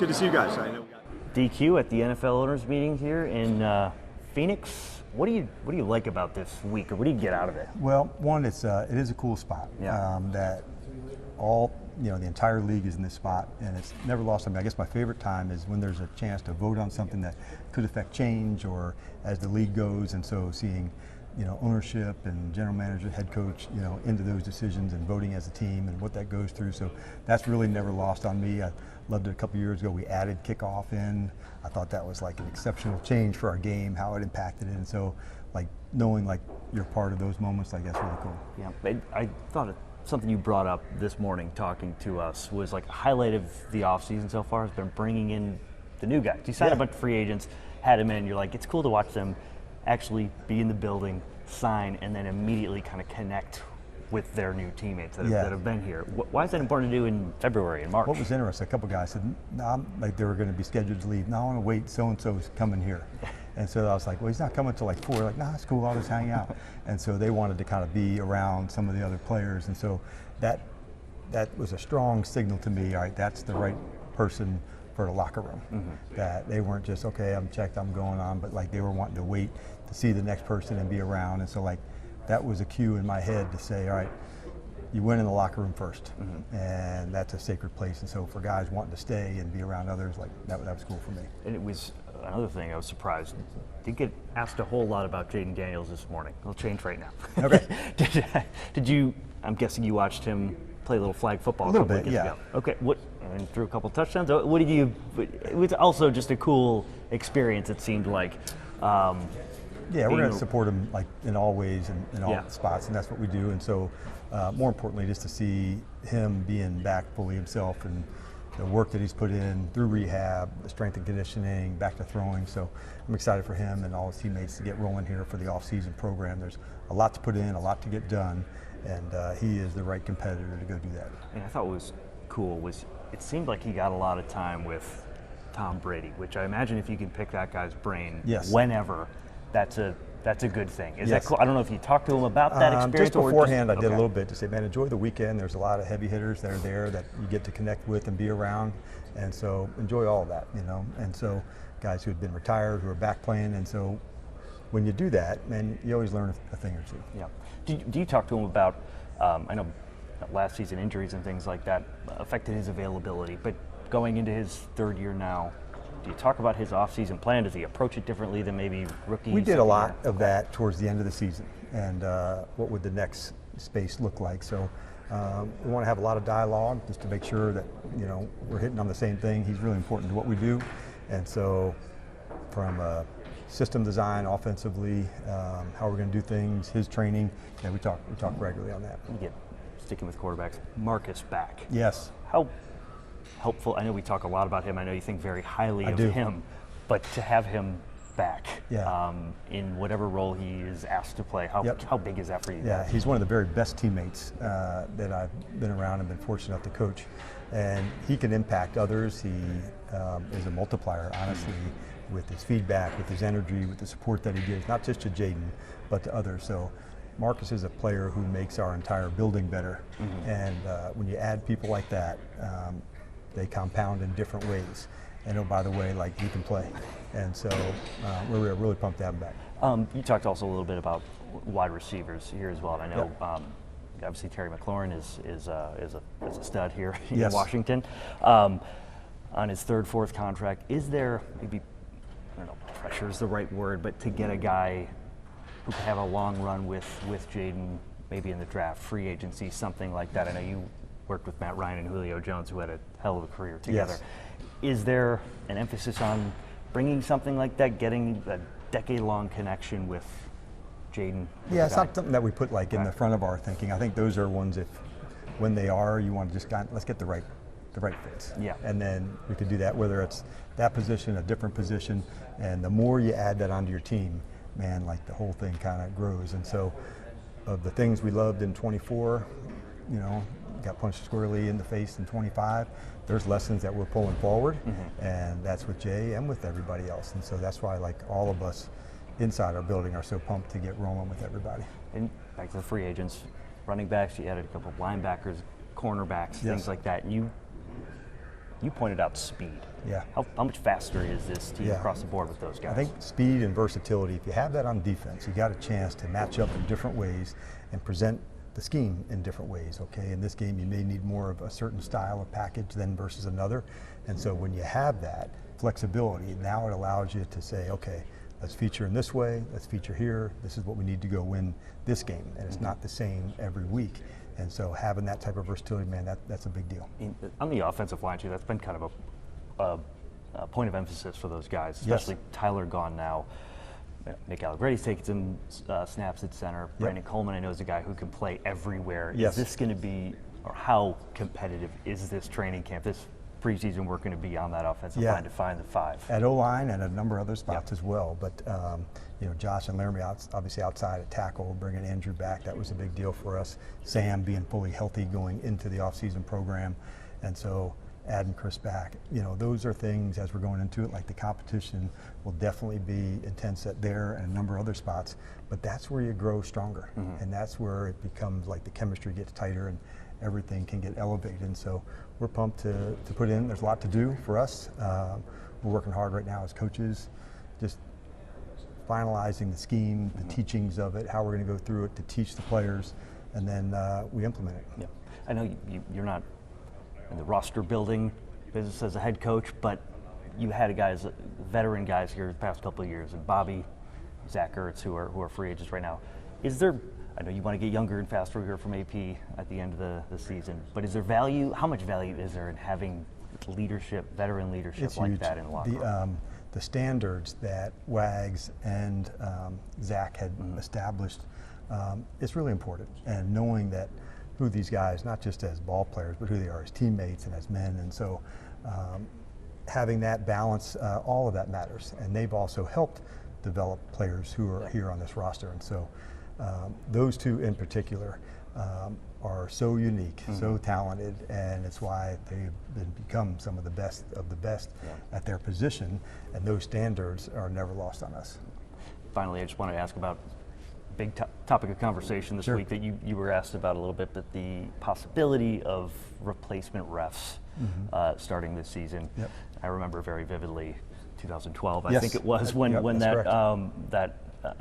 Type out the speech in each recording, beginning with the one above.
good to see you guys. I know. DQ at the NFL owners meeting here in Phoenix. What do you like about this week, or what do you get out of it? Well, one, it is a cool spot. Yeah. That the entire league is in this spot, and it's never lost on me. I guess my favorite time is when there's a chance to vote on something that could affect change, or as the league goes, and so seeing, ownership and general manager, head coach, into those decisions and voting as a team and what that goes through. So that's really never lost on me. I loved it a couple years ago. We added kickoff in. I thought that was like an exceptional change for our game, how it impacted it. And so knowing you're part of those moments, that's really cool. Yeah, I thought something you brought up this morning talking to us was a highlight of the offseason so far has been bringing in the new guys. You signed a bunch of free agents, had them in, you're it's cool to watch them actually be in the building, sign, and then immediately kind of connect with their new teammates that have been here. Why is that important to do in February and March? What was interesting, a couple guys said, they were going to be scheduled to leave. No, I want to wait, so-and-so's coming here. And so I was like, well, he's not coming till 4. Nah, it's cool, I'll just hang out. And so they wanted to kind of be around some of the other players. And so that was a strong signal to me, all right, that's the right person for the locker room. Mm-hmm. That they weren't just, okay, I'm checked, I'm going on, but they were wanting to wait to see the next person and be around. And so that was a cue in my head to say, all right, you went in the locker room first, mm-hmm. and that's a sacred place. And so for guys wanting to stay and be around others, that was cool for me. And it was another thing I was surprised. Didn't get asked a whole lot about Jaden Daniels this morning. It'll change right now. Okay. Did you? I'm guessing you watched him play a little flag football. A little bit, yeah. Ago. Okay. And threw a couple touchdowns. What did you? It was also just a cool experience. It seemed like. Yeah, we're going to support him in all ways and in all spots, and that's what we do. And so, more importantly, just to see him being back fully himself and the work that he's put in through rehab, the strength and conditioning, back to throwing. So I'm excited for him and all his teammates to get rolling here for the off-season program. There's a lot to put in, a lot to get done, and he is the right competitor to go do that. And I thought what was cool was it seemed like he got a lot of time with Tom Brady, which I imagine if you can pick that guy's brain whenever, that's a good thing. Is that cool? I don't know if you talked to him about that experience. Just beforehand, I did a little bit to say, man, enjoy the weekend. There's a lot of heavy hitters that are there that you get to connect with and be around, and so enjoy all of that, And so guys who had been retired, who are back playing, and so when you do that, man, you always learn a thing or two. Yeah. Do you talk to him about? I know last season injuries and things like that affected his availability, but going into his third year now. Do you talk about his offseason plan? Does he approach it differently than maybe rookies? We did a lot of that towards the end of the season, and what would the next space look like? So we want to have a lot of dialogue just to make sure that we're hitting on the same thing. He's really important to what we do, and so from system design, offensively, how we're going to do things, his training, we talk regularly on that. Sticking with quarterbacks, Marcus back. Yes. How helpful? I know we talk a lot about him. I know you think very highly of him, but to have him back in whatever role he is asked to play, how big is that for you? Yeah, he's one of the very best teammates that I've been around and been fortunate enough to coach, and he can impact others. He is a multiplier, honestly, with his feedback, with his energy, with the support that he gives, not just to Jaden, but to others. So Marcus is a player who makes our entire building better, mm-hmm. and when you add people like that, they compound in different ways. And oh, by the way, he can play. And so we're really pumped to have him back. You talked also a little bit about wide receivers here as well. And I know obviously Terry McLaurin is a stud here in Washington. On his third, fourth contract, is there maybe, I don't know, pressure is the right word, but to get a guy who could have a long run with Jaden, maybe in the draft, free agency, something like that? I know you worked with Matt Ryan and Julio Jones, who had a hell of a career together. Yes. Is there an emphasis on bringing something like that, getting a decade-long connection with Jaden? Yeah, it's not something that we put in the front of our thinking. I think those are ones, when they are, you want to just let's get the right fits. Yeah. And then we could do that, whether it's that position, a different position, and the more you add that onto your team, man, the whole thing kind of grows. And so, of the things we loved in 24, got punched squarely in the face in 25. There's lessons that we're pulling forward, mm-hmm. and that's with Jay and with everybody else. And so that's why all of us inside our building are so pumped to get rolling with everybody. And back to the free agents, running backs, you added a couple of linebackers, cornerbacks, things like that. You pointed out speed. Yeah. How much faster is this team Yeah. across the board with those guys? I think speed and versatility, if you have that on defense, you got a chance to match up in different ways and present the scheme in different ways, okay? In this game, you may need more of a certain style of package than versus another. And so when you have that flexibility, now it allows you to say, okay, let's feature in this way, let's feature here, this is what we need to go win this game. And it's not the same every week. And so having that type of versatility, man, that's a big deal. On the offensive line, too, that's been kind of a point of emphasis for those guys, especially Tyler gone now. Nick Allegretti's taking some snaps at center. Brandon Coleman, I know, is a guy who can play everywhere. Yes. Is this going to be, or how competitive is this training camp, this preseason work going to be on that offensive line to find the 5? At O-line and a number of other spots as well. But, you know, Josh and Laramie obviously outside at tackle, bringing Andrew back, that was a big deal for us. Sam being fully healthy going into the offseason program. And so adding Chris back, you know, those are things as we're going into it, like the competition will definitely be intense at there and a number of other spots, but that's where you grow stronger. And that's where it becomes like the chemistry gets tighter and everything can get elevated. And so we're pumped to put in. There's a lot to do for us. We're working hard right now as coaches, just finalizing the scheme, the teachings of it, how we're going to go through it to teach the players, and then we implement it. Yeah. I know you're not in the roster building business as a head coach, but you had veteran guys here the past couple of years, and Bobby, Zach Ertz, who are free agents right now. Is there, I know you want to get younger and faster here from AP at the end of the season, but is there value, how much value is there in having leadership, veteran leadership It's like huge. that in the locker room? The standards that Wags and Zach had established, it's really important. And knowing that who these guys, not just as ball players, but who they are as teammates and as men. And so having that balance, all of that matters. And they've also helped develop players who are here on this roster. And so those two in particular are so unique, so talented, and it's why they've become some of the best at their position, and those standards are never lost on us. Finally, I just wanted to ask about big topic of conversation this week that you were asked about a little bit, but the possibility of replacement refs starting this season. I remember very vividly 2012, I think it was, when that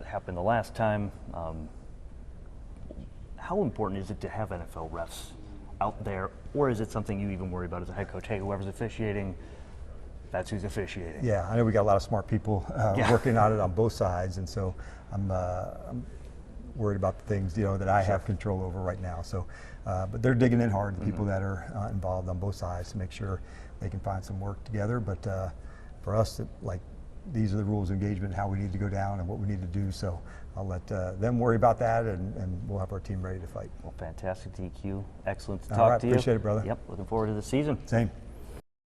happened the last time. How important is it to have NFL refs out there, or is it something you even worry about as a head coach? Hey, whoever's officiating, that's who's officiating. Yeah, I know we got a lot of smart people working on it on both sides, and so I'm worried about the things that I have control over right now. So, but they're digging in hard, the people that are involved on both sides, to make sure they can find some work together. But for us, these are the rules of engagement, how we need to go down and what we need to do. So I'll let them worry about that, and we'll have our team ready to fight. Well, fantastic, DQ. Excellent to All talk right, to you. appreciate it, brother. Yep, looking forward to the season. Same.